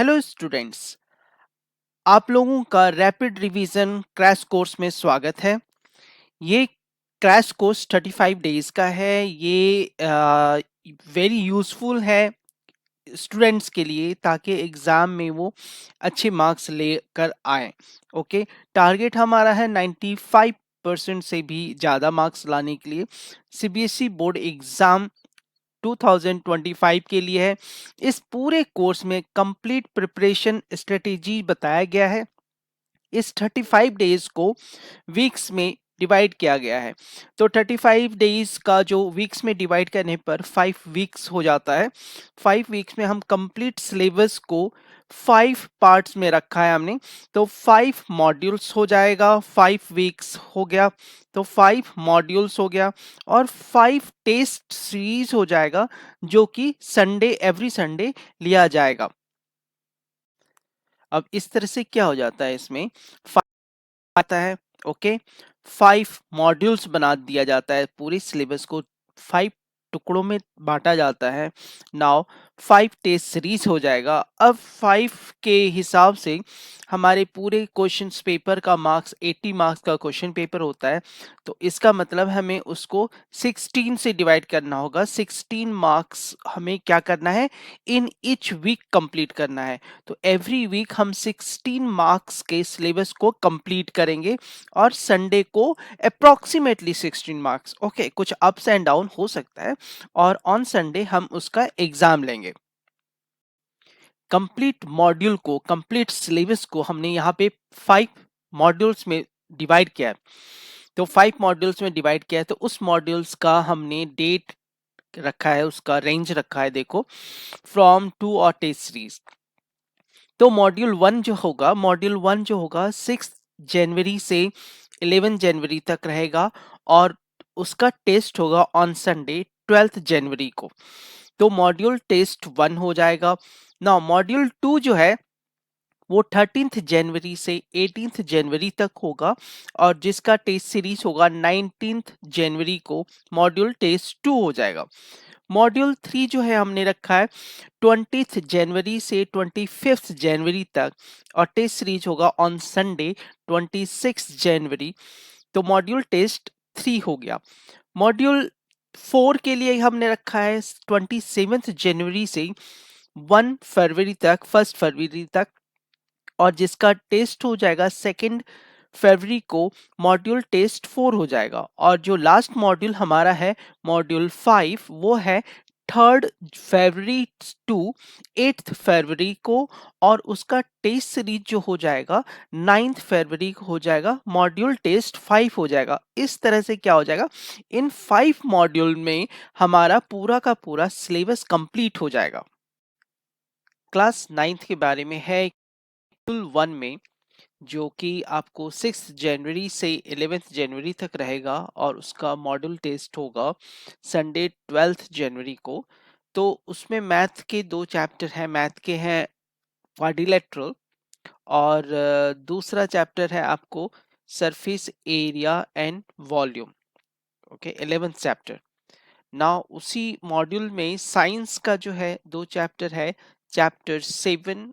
Hello students, आप लोगों का रैपिड रिवीजन क्रैश कोर्स में स्वागत है। ये क्रैश कोर्स 35 डेज का है। ये वेरी यूज़फुल है स्टूडेंट्स के लिए, ताकि एग्ज़ाम में वो अच्छे मार्क्स लेकर आए। ओके, टारगेट हमारा है 95% से भी ज़्यादा मार्क्स लाने के लिए। सीबीएसई बोर्ड एग्ज़ाम 2025 के लिए है। इस पूरे कोर्स में कंप्लीट प्रिपरेशन स्ट्रेटेजी बताया गया है। इस 35 डेज को वीक्स में डिवाइड किया गया है। तो 35 डेज का जो वीक्स में डिवाइड करने पर 5 वीक्स हो जाता है। 5 वीक्स में हम कंप्लीट सिलेबस को 5 पार्ट्स में रखा है हमने। तो 5 मॉड्यूल्स हो जाएगा, 5 वीक्स हो गया, तो 5 मॉड्यूल्स हो गया और 5 टेस्ट सीरीज हो जाएगा, जो कि संडे एवरी संडे लिया जाएगा। अब इस तरह से क्या हो जाता है, इसमें आता है। ओके, 5 मॉड्यूल्स बना दिया जाता है, पूरे सिलेबस को 5 टुकड़ों में बांटा जाता है। नाउ 5 टेस्ट सीरीज हो जाएगा। अब 5 के हिसाब से हमारे पूरे क्वेश्चंस पेपर का मार्क्स 80 मार्क्स का क्वेश्चन पेपर होता है। तो इसका मतलब हमें उसको 16 से डिवाइड करना होगा। 16 मार्क्स हमें क्या करना है, इन ईच वीक कंप्लीट करना है। तो एवरी वीक हम 16 मार्क्स के सिलेबस को कंप्लीट करेंगे और संडे को अप्रोक्सीमेटली 16 मार्क्स। ओके, कुछ अप्स एंड डाउन हो सकता है और ऑन संडे हम उसका एग्जाम लेंगे। कंप्लीट मॉड्यूल को, कंप्लीट सिलेबस को हमने यहाँ पे 5 मॉड्यूल्स में डिवाइड किया है। तो 5 मॉड्यूल्स में डिवाइड किया है, तो उस मॉड्यूल्स का हमने डेट रखा है, उसका रेंज रखा है। देखो, फ्रॉम 2 और टेस्ट सीरीज। तो मॉड्यूल वन जो होगा 6 जनवरी से 11 जनवरी तक रहेगा और उसका टेस्ट होगा ऑन संडे 12 जनवरी को। तो मॉड्यूल टेस्ट 1 हो जाएगा ना। मॉड्यूल 2 जो है वो 13 जनवरी से 18 जनवरी तक होगा और जिसका टेस्ट सीरीज होगा 19 जनवरी को मॉड्यूल टेस्ट 2 हो जाएगा। मॉड्यूल 3 जो है हमने रखा है 20 जनवरी से 25 जनवरी तक और टेस्ट सीरीज होगा ऑन संडे 26 जनवरी। तो मॉड्यूल टेस्ट 3 हो गया। मॉड्यूल 4 के लिए हमने रखा है 27 जनवरी से 1 फरवरी तक और जिसका टेस्ट हो जाएगा 2 फरवरी को मॉड्यूल टेस्ट 4 हो जाएगा। और जो लास्ट मॉड्यूल हमारा है मॉड्यूल 5, वो है 3 फरवरी टू 8 फरवरी को और उसका टेस्ट सीरीज जो हो जाएगा 9 फरवरी को हो जाएगा, मॉड्यूल टेस्ट 5 हो जाएगा। इस तरह से क्या हो जाएगा, इन 5 मॉड्यूल में हमारा पूरा का पूरा सिलेबस कंप्लीट हो जाएगा। क्लास 9th के बारे में है मॉड्यूल 1 में, जो कि आपको 6 जनवरी से 11 जनवरी तक रहेगा और उसका मॉड्यूल टेस्ट होगा संडे 12 जनवरी को। तो उसमें मैथ के 2 चैप्टर हैं, मैथ के हैं क्वाड्रिलेटरल और दूसरा चैप्टर है आपको surface area and volume. Okay, 11th chapter. Now उसी मॉड्यूल में साइंस का जो है 2 चैप्टर है, chapter 7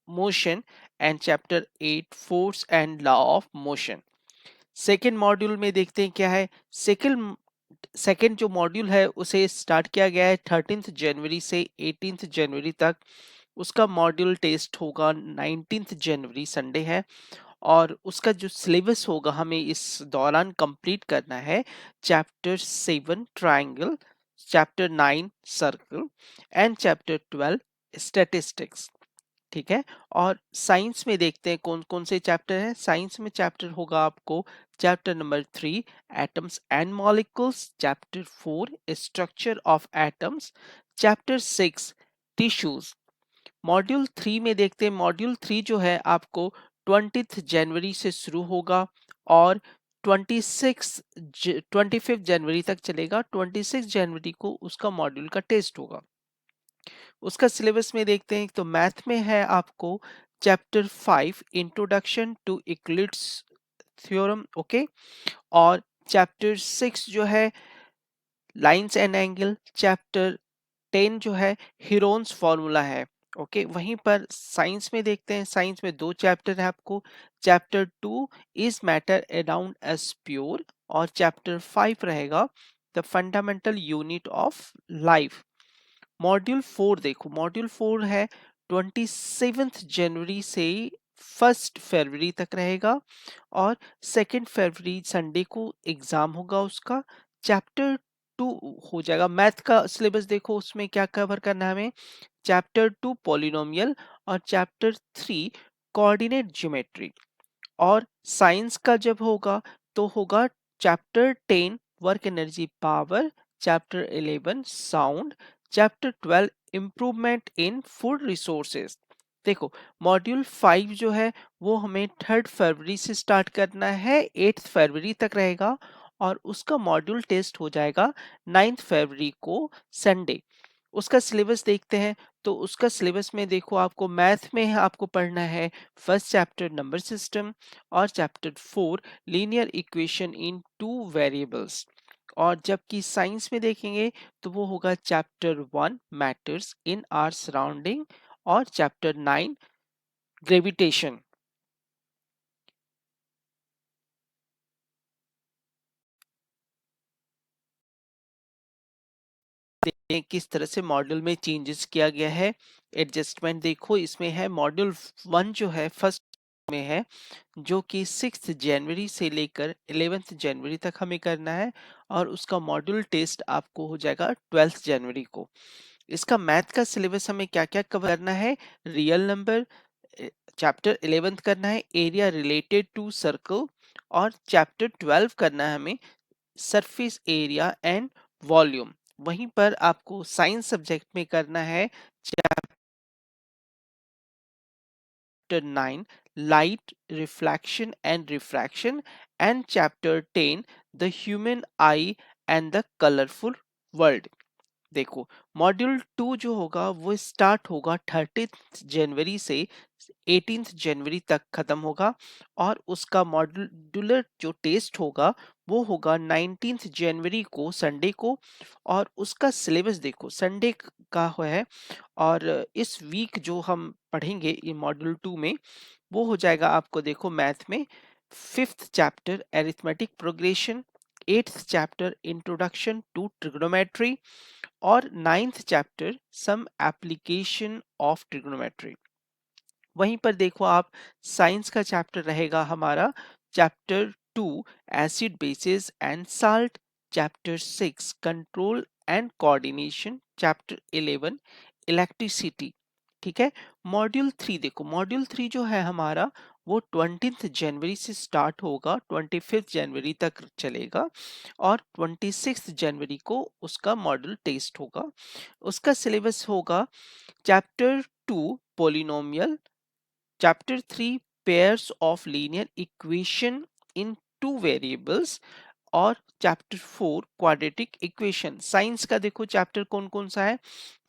motion and chapter 8 force and law of motion. Second module में देखते हैं क्या है। सेकेंड जो मॉड्यूल है उसे स्टार्ट किया गया है 13 जनवरी से 18 जनवरी तक। उसका मॉड्यूल टेस्ट होगा 19 जनवरी, संडे है। और उसका जो सिलेबस होगा हमें इस दौरान कंप्लीट करना है chapter 7 triangle, chapter 9 circle and chapter 12 statistics. ठीक है। और साइंस में देखते हैं कौन कौन से चैप्टर हैं। साइंस में चैप्टर होगा आपको chapter number 3 atoms and molecules, chapter 4 structure of atoms, chapter 6 tissues. Module 3 में देखते हैं, मॉड्यूल 3 जो है आपको 20 जनवरी से शुरू होगा और 25 जनवरी तक चलेगा। 26 जनवरी को उसका मॉड्यूल का टेस्ट होगा। उसका सिलेबस में देखते हैं तो मैथ में है आपको chapter 5 introduction to Euclid's theorem. Okay, और चैप्टर 6 जो है लाइंस एंड एंगल, चैप्टर 10 जो है हीरोन्स फॉर्मूला है। ओके, वहीं पर साइंस में देखते हैं, साइंस में दो चैप्टर है आपको। Chapter 2 is matter around S pure, और चैप्टर 5 रहेगा the fundamental unit of life. Module 4 देखो, मॉड्यूल 4 है 27 जनवरी से 1 फरवरी तक रहेगा, और 2 फरवरी संडे को एग्जाम होगा उसका। चैप्टर 2 हो जाएगा। मैथ का सिलेबस देखो, उसमें क्या कवर करना है हमें। चैप्टर 2 पॉलिनोमियल, और चैप्टर 3 कोऑर्डिनेट ज्योमेट्री। और साइंस का जब होगा तो होगा chapter 10 work energy power, chapter 11 sound, chapter 12 improvement in food resources. देखो, मॉड्यूल 5 जो है वो हमें 3 फरवरी से स्टार्ट करना है, 8 फरवरी तक रहेगा, और उसका मॉड्यूल टेस्ट हो जाएगा 9 फरवरी को संडे। उसका सिलेबस देखते हैं, तो उसका सिलेबस में देखो, आपको मैथ में आपको पढ़ना है फर्स्ट चैप्टर नंबर सिस्टम, और chapter 4 linear equation in 2 variables. और जबकि साइंस में देखेंगे तो वो होगा chapter 1 matters in our surrounding, और चैप्टर 9 ग्रेविटेशन। किस तरह से मॉड्यूल में चेंजेस किया गया है, एडजस्टमेंट देखो इसमें है। मॉड्यूल 1 जो है फर्स्ट में है, जो कि 6 जनवरी से लेकर 11 जनवरी तक हमें करना है, और उसका मॉड्यूल टेस्ट आपको हो जाएगा 12 जनवरी को। इसका मैथ का सिलेबस हमें क्या क्या कवर करना है। रियल नंबर, चैप्टर 11 करना है एरिया रिलेटेड टू सर्कल, और चैप्टर 12 करना है हमें सरफेस एरिया एंड वॉल्यूम। वहीं पर आपको साइंस सब्जेक्ट में करना है chapter 9 light reflection and refraction, and chapter 10 the human eye and the colorful world। देखो, मॉड्यूल 2 जो होगा वो स्टार्ट होगा 30 जनवरी से 18 जनवरी तक खत्म होगा, और उसका मॉड्यूलर जो टेस्ट होगा वो होगा 19 जनवरी को संडे को। और उसका सिलेबस देखो संडे का है, और इस वीक जो हम पढ़ेंगे ये मॉड्यूल 2 में, वो हो जाएगा आपको देखो मैथ में 5th chapter arithmetic progression, 8th chapter introduction to trigonometry, और 9th chapter some application of trigonometry. वहीं पर देखो आप, साइंस का चैप्टर रहेगा हमारा chapter 2 acid bases and salt, chapter 6 control and coordination, chapter 11 electricity. ठीक है। मॉड्यूल 3 देखो, मॉड्यूल 3 जो है हमारा वो 20 जनवरी से स्टार्ट होगा, 25 जनवरी तक चलेगा, और 26 जनवरी को उसका मॉड्यूल टेस्ट होगा। उसका सिलेबस होगा chapter 2 polynomial, chapter 3 pairs of linear equation in 2 variables, और चैप्टर 4 क्वाड्रेटिक इक्वेशन। साइंस का देखो चैप्टर कौन कौन सा है।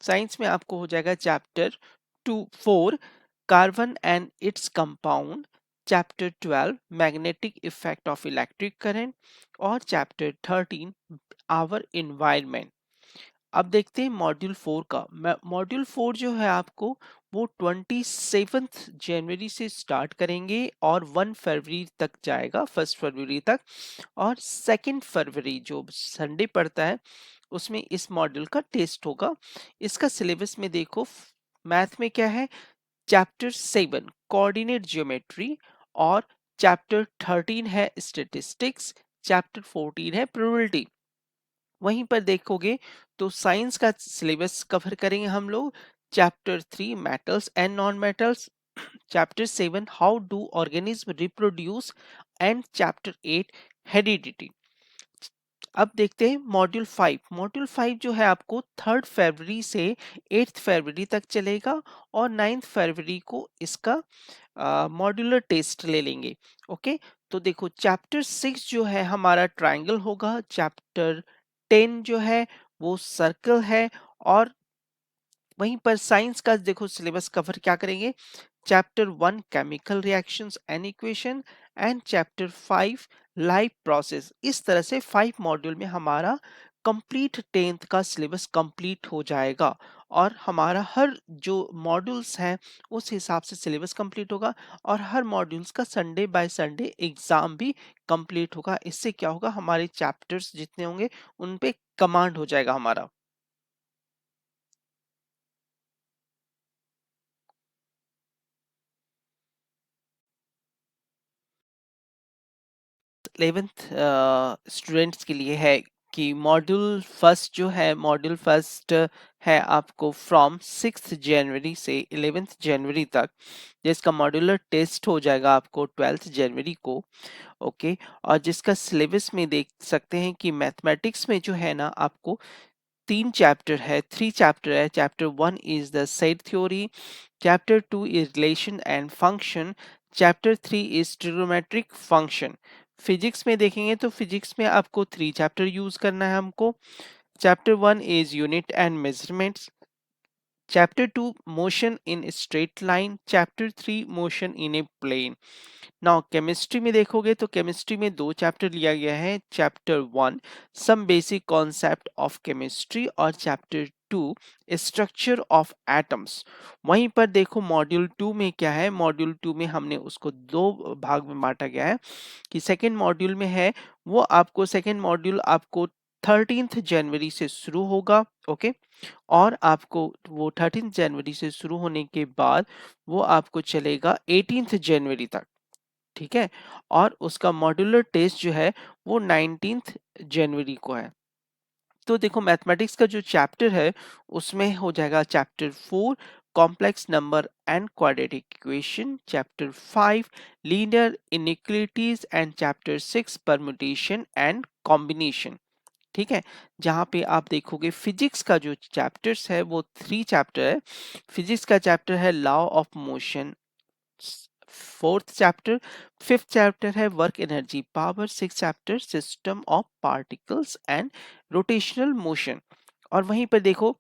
साइंस में आपको हो जाएगा chapter 4 carbon and its compound, chapter 12 magnetic effect of electric current, और चैप्टर 13 आवर इन्वायरमेंट। अब देखते हैं मॉड्यूल 4 का। मॉड्यूल 4 जो है आपको वो 27 जनवरी से स्टार्ट करेंगे, और 1 फरवरी तक जाएगा, 1 फरवरी तक। और 2 फरवरी जो संडे पड़ता है उसमें इस मॉड्यूल का टेस्ट होगा। इसका सिलेबस में देखो, मैथ में क्या है, चैप्टर 7 कोऑर्डिनेट ज्योमेट्री, और चैप्टर 13 है स्टैटिस्टिक्स, चैप्टर 14 है प्रोबेबिलिटी। वहीं पर देखोगे तो साइंस का सिलेबस कवर करेंगे हम लोग, chapter 3 metals and non metals, chapter 7 how do organism reproduce, and chapter 8 heredity. अब देखते हैं मॉड्यूल 5। मॉड्यूल 5 जो है आपको 3 फरवरी से 8 फरवरी तक चलेगा, और 9 फरवरी को इसका मॉड्यूलर टेस्ट ले लेंगे। ओके, तो देखो चैप्टर 6 जो है हमारा ट्रायंगल होगा, चैप्टर 10 जो है वो सर्कल है, और वहीं पर साइंस का देखो सिलेबस कवर क्या करेंगे, chapter 1 chemical reactions and equation, and chapter 5 life process. इस तरह से 5 मॉड्यूल में हमारा कंप्लीट 10th का सिलेबस कंप्लीट हो जाएगा और हमारा हर जो मॉड्यूल्स हैं उस हिसाब से सिलेबस कंप्लीट होगा और हर मॉड्यूल्स का संडे बाय संडे एग्जाम भी कंप्लीट होगा। इससे क्या होगा, हमारे चैप्टर्स जितने होंगे उन पे कमांड हो जाएगा हमारा। 11th स्टूडेंट्स के लिए है कि मॉड्यूल फर्स्ट जो है, मॉड्यूल फर्स्ट है आपको फ्रॉम 6 जनवरी से 11 जनवरी तक, जिसका मॉड्यूलर टेस्ट हो जाएगा आपको 12 जनवरी को। ओके, और जिसका सिलेबस में देख सकते हैं कि मैथमेटिक्स में जो है ना आपको 3 चैप्टर है। Chapter 1 is the set theory, chapter 2 is relation and function, chapter 3 is trigonometric function. Physics में देखेंगे तो फिजिक्स में आपको 3 चैप्टर यूज करना है हमको। Chapter 1 is unit and measurements, chapter 2 motion in straight line, chapter 3 motion in a plane. Now chemistry में देखोगे तो केमिस्ट्री में 2 चैप्टर लिया गया है। Chapter 1 some basic concept of chemistry और चैप्टर 2 स्ट्रक्चर ऑफ एटम्स। वहीं पर देखो मॉड्यूल 2 में क्या है, मॉड्यूल 2 में हमने उसको 2 भाग में बांटा गया है कि सेकेंड मॉड्यूल में है वो आपको, सेकेंड मॉड्यूल आपको 13 जनवरी से शुरू होगा। ओके, और आपको वो 13 जनवरी से शुरू होने के बाद वो आपको चलेगा 18 जनवरी तक। ठीक है, और उसका मॉड्यूलर टेस्ट जो है वो 19 जनवरी को है। तो देखो मैथमेटिक्स का जो चैप्टर है उसमें हो जाएगा chapter 4 complex number and quadratic equation, chapter 5 linear inequalities and chapter 6 permutation and combination. ठीक है, जहां पे आप देखोगे फिजिक्स का जो चैप्टर्स है वो 3 चैप्टर है। फिजिक्स का चैप्टर है law of motion, fourth chapter, fifth chapter है work energy power, six chapter system of particles and rotational motion. और वहीं पर देखो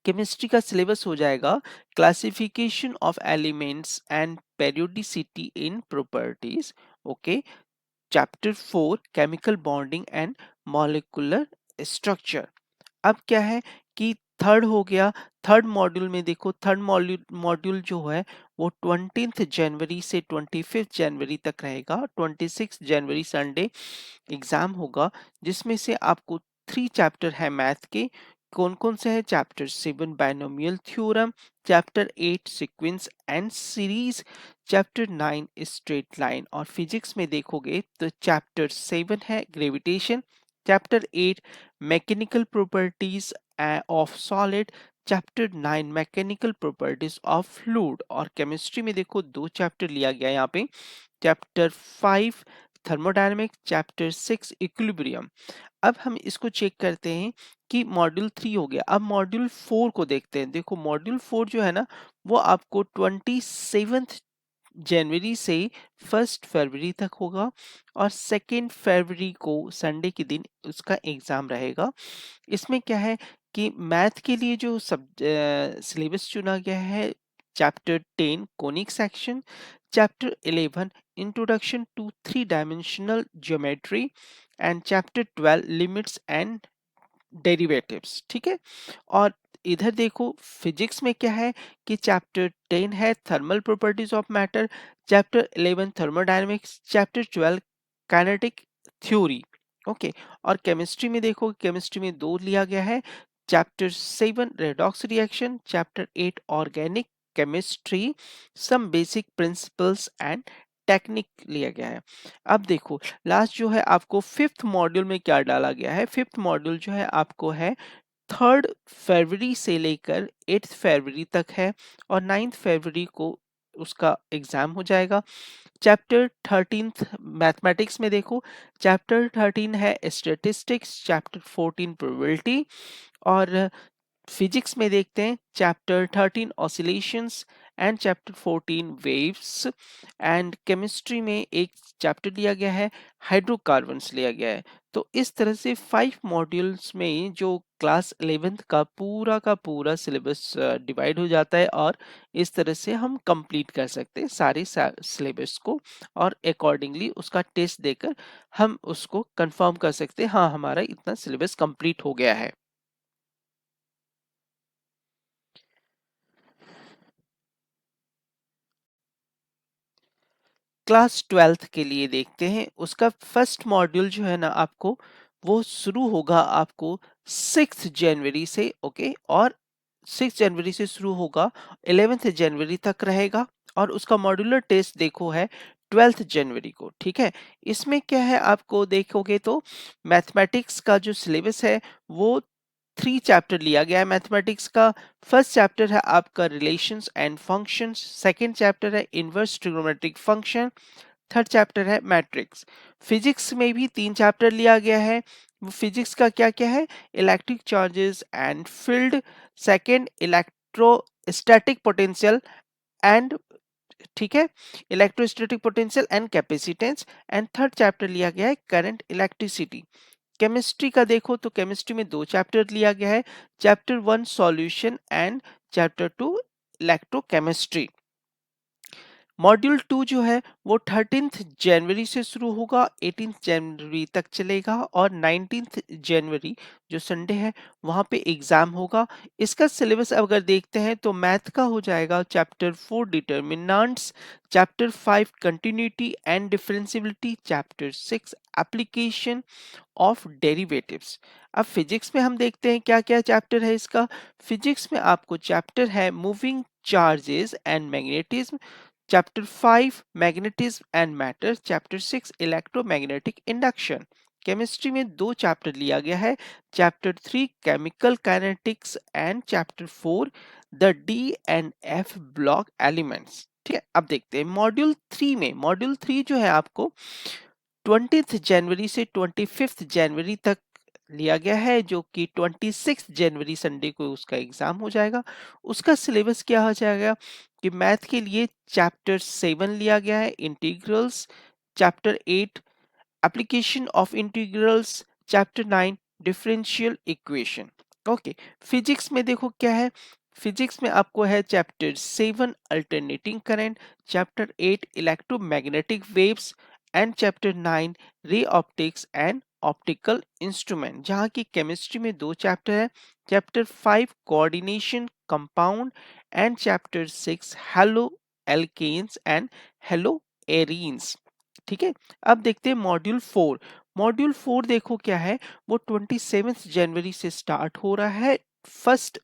केमिस्ट्री का सिलेबस हो जाएगा classification of elements and periodicity in properties. Okay, chapter 4 chemical bonding and molecular structure. अब क्या है कि थर्ड हो गया, थर्ड मॉड्यूल में देखो, थर्ड मॉड्यूल मॉड्यूल जो है वो 20 जनवरी से 25 जनवरी तक रहेगा। 26 जनवरी संडे एग्जाम होगा, जिसमें से आपको 3 चैप्टर है मैथ के। कौन कौन से हैं? Chapter 7 binomial theorem, chapter 8 sequence and series, chapter 9 straight line. और फिजिक्स में देखोगे तो चैप्टर 7 है gravitation, chapter 8 mechanical properties of solid, chapter 9 mechanical properties of fluid. और केमिस्ट्री में देखो 2 चैप्टर लिया गया यहाँ पे, चैप्टर 5 थर्मोडायनेमिक्स, चैप्टर 6 इक्विलिब्रियम। अब हम इसको चेक करते हैं कि मॉड्यूल 3 हो गया। अब मॉड्यूल 4 को देखते हैं। देखो मॉड्यूल 4 जो है ना वो आपको 27 जनवरी से 1 फरवरी तक होगा और 2 फरवरी को संडे के दिन उसका एग्जाम रहेगा। इसमें क्या है कि मैथ के लिए जो सब सिलेबस चुना गया है, chapter 10 conic section, chapter 11 introduction to three dimensional geometry and chapter 12 limits and derivatives. ठीक है, और इधर देखो फिजिक्स में क्या है कि चैप्टर 10 है thermal properties of matter, chapter 11 thermodynamics, chapter 12 kinetic theory. Okay, और केमिस्ट्री में देखो, केमिस्ट्री में 2 लिया गया है, chapter 7 redox reaction, chapter 8 organic chemistry some basic principles and technique लिया गया है। अब देखो लास्ट जो है आपको फिफ्थ मॉड्यूल में क्या डाला गया है, फिफ्थ मॉड्यूल जो है आपको है 3 फरवरी से लेकर 8 फरवरी तक है और 9 फरवरी को उसका एग्जाम हो जाएगा। चैप्टर 13 मैथमेटिक्स में देखो, चैप्टर 13 है स्टैटिस्टिक्स, चैप्टर 14 प्रोबेबिलिटी। और फिजिक्स में देखते हैं chapter 13 oscillations and chapter 14 waves. And chemistry में एक चैप्टर लिया गया है हाइड्रोकार्बन्स लिया गया है। तो इस तरह से 5 मॉड्यूल्स में जो क्लास 11th का पूरा सिलेबस डिवाइड हो जाता है और इस तरह से हम कंप्लीट कर सकते हैं सारे सिलेबस को और अकॉर्डिंगली उसका टेस्ट देकर हम उसको कंफर्म कर सकते हैं हाँ हमारा इतना सिलेबस कंप्लीट हो गया है। क्लास 12th के लिए देखते हैं उसका फर्स्ट मॉड्यूल जो है ना आपको वो शुरू होगा आपको 6 जनवरी से ओके और 6 जनवरी से शुरू होगा 11th जनवरी तक रहेगा और उसका मॉड्यूलर टेस्ट देखो है 12th जनवरी को ठीक है। इसमें क्या है आपको देखोगे तो मैथमेटिक्स का जो सिलेबस है वो 3 चैप्टर लिया गया है मैथमेटिक्स का। फर्स्ट चैप्टर है आपका relations and functions, second chapter है inverse trigonometric function, third chapter है मैट्रिक्स। फिजिक्स में भी 3 चैप्टर लिया गया है। वो फिजिक्स का क्या क्या है electric charges and field, second electrostatic potential and ठीक है electrostatic potential and capacitance and third chapter लिया गया है करंट इलेक्ट्रिसिटी। केमिस्ट्री का देखो तो केमिस्ट्री में 2 चैप्टर लिया गया है, chapter 1 solution and chapter 2 electrochemistry. Module 2 जो है वो 13th जनवरी से शुरू होगा 18th जनवरी तक चलेगा और 19th जनवरी जो संडे है वहां पे एग्जाम होगा। इसका सिलेबस अगर देखते हैं तो मैथ का हो जाएगा chapter 4 determinants, chapter 5 continuity and differentiability, chapter 6 application of derivatives. अब फिजिक्स में हम देखते हैं क्या क्या चैप्टर है इसका। फिजिक्स में आपको चैप्टर है moving charges and magnetism, chapter 5 magnetism and matter, chapter 6 electromagnetic induction. Chemistry में 2 चैप्टर लिया गया है, chapter 3 chemical kinetics and chapter 4 the D and F block elements. ठीक है अब देखते हैं मॉड्यूल 3 में। मॉड्यूल 3 जो है आपको 20th जनवरी से 25th जनवरी तक लिया गया है जो कि 26 जनवरी संडे को उसका एग्जाम हो जाएगा। उसका सिलेबस क्या हो जाएगा कि मैथ के लिए चैप्टर 7 लिया गया है integrals, chapter 8 application of integrals, chapter 9 differential equation. Okay physics में देखो क्या है, फिजिक्स में आपको है chapter 7 alternating current, chapter 8 electromagnetic waves and chapter 9 ray optics and optical instrument. जहाँ की केमिस्ट्री में 2 चैप्टर है, chapter 5 coordination compound and chapter 6 haloalkanes and haloarenes. ठीक है अब देखते हैं मॉड्यूल 4। मॉड्यूल 4 देखो क्या है वो 27 जनवरी से स्टार्ट हो रहा है, 1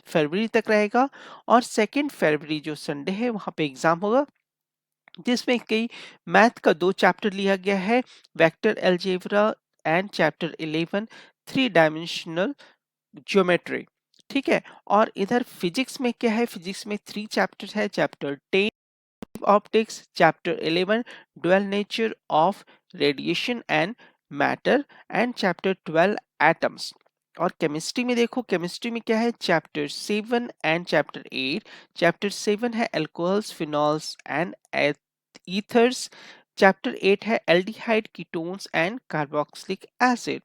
फरवरी तक रहेगा और 2 फरवरी जो संडे है वहां पे एग्जाम होगा जिसमें कई मैथ का 2 चैप्टर लिया गया है, vector algebra and chapter 11 three dimensional geometry. ठीक है और इधर फिजिक्स में क्या है, फिजिक्स में 3 चैप्टर है, chapter 10 optics, chapter 11 dual nature of radiation and matter and chapter 12 atoms। और केमिस्ट्री में देखो केमिस्ट्री में क्या है चैप्टर 7 एंड चैप्टर 8। चैप्टर 7 है alcohols phenols and ethers, chapter 8 है aldehyde ketones and carboxylic acid.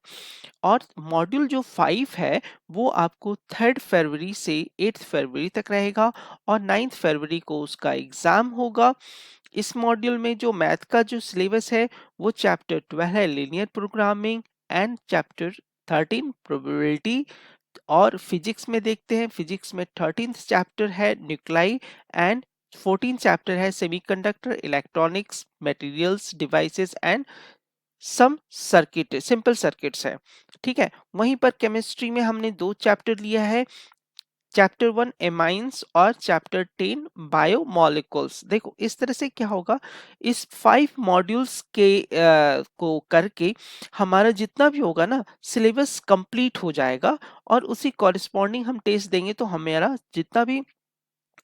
और मॉड्यूल जो 5 है वो आपको 3 फरवरी से 8 फरवरी तक रहेगा और 9 फरवरी को उसका एग्जाम होगा। इस मॉड्यूल में जो मैथ का जो सिलेबस है वो चैप्टर 12 है linear programming and chapter 13 probability. और फिजिक्स में देखते हैं फिजिक्स में 13th चैप्टर है न्यूक्लाई एंड 14 चैप्टर है semiconductor electronics materials devices and some circuit simple circuits है। ठीक है वहीं पर केमिस्ट्री में हमने 2 चैप्टर लिया है, चैप्टर 1 एमाइंस और चैप्टर 10 बायोमोलिकुल्स। देखो इस तरह से क्या होगा इस 5 मॉड्यूल्स के को करके हमारा जितना भी होगा ना सिलेबस कंप्लीट हो जाएगा और उसी कॉरिस्पॉन्डिंग हम टेस्ट देंगे तो हमारा जितना भी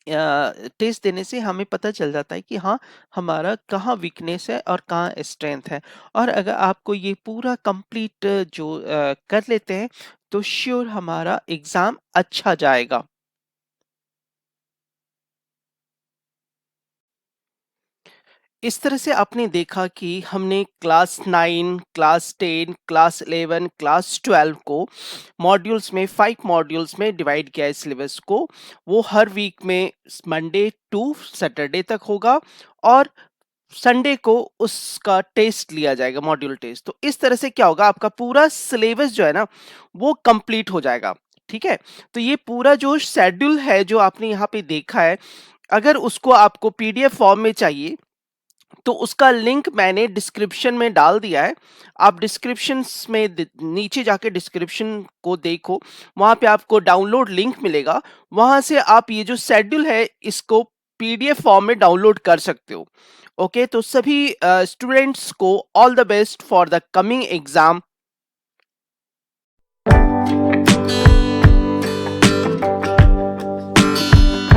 टेस्ट देने से हमें पता चल जाता है कि हाँ हमारा कहाँ वीकनेस है और कहाँ स्ट्रेंथ है। और अगर आपको ये पूरा कंप्लीट जो कर लेते हैं तो श्योर हमारा एग्जाम अच्छा जाएगा। इस तरह से आपने देखा कि हमने क्लास 9, क्लास 10, क्लास 11, क्लास 12 को मॉड्यूल्स में 5 मॉड्यूल्स में डिवाइड किया है सिलेबस को। वो हर वीक में मंडे टू सैटरडे तक होगा और संडे को उसका टेस्ट लिया जाएगा, मॉड्यूल टेस्ट। तो इस तरह से क्या होगा, आपका पूरा सिलेबस जो है ना वो कंप्लीट हो जाएगा। ठीक है, तो ये पूरा जो शेड्यूल है जो आपने यहाँ पे देखा है, अगर उसको आपको पीडीएफ फॉर्म में चाहिए तो उसका लिंक मैंने डिस्क्रिप्शन में डाल दिया है। आप डिस्क्रिप्शन में नीचे जाके डिस्क्रिप्शन को देखो, वहां पे आपको डाउनलोड लिंक मिलेगा। वहां से आप ये जो शेड्यूल है इसको पीडीएफ फॉर्म में डाउनलोड कर सकते हो। ओके, तो सभी स्टूडेंट्स को all the best for the coming exam.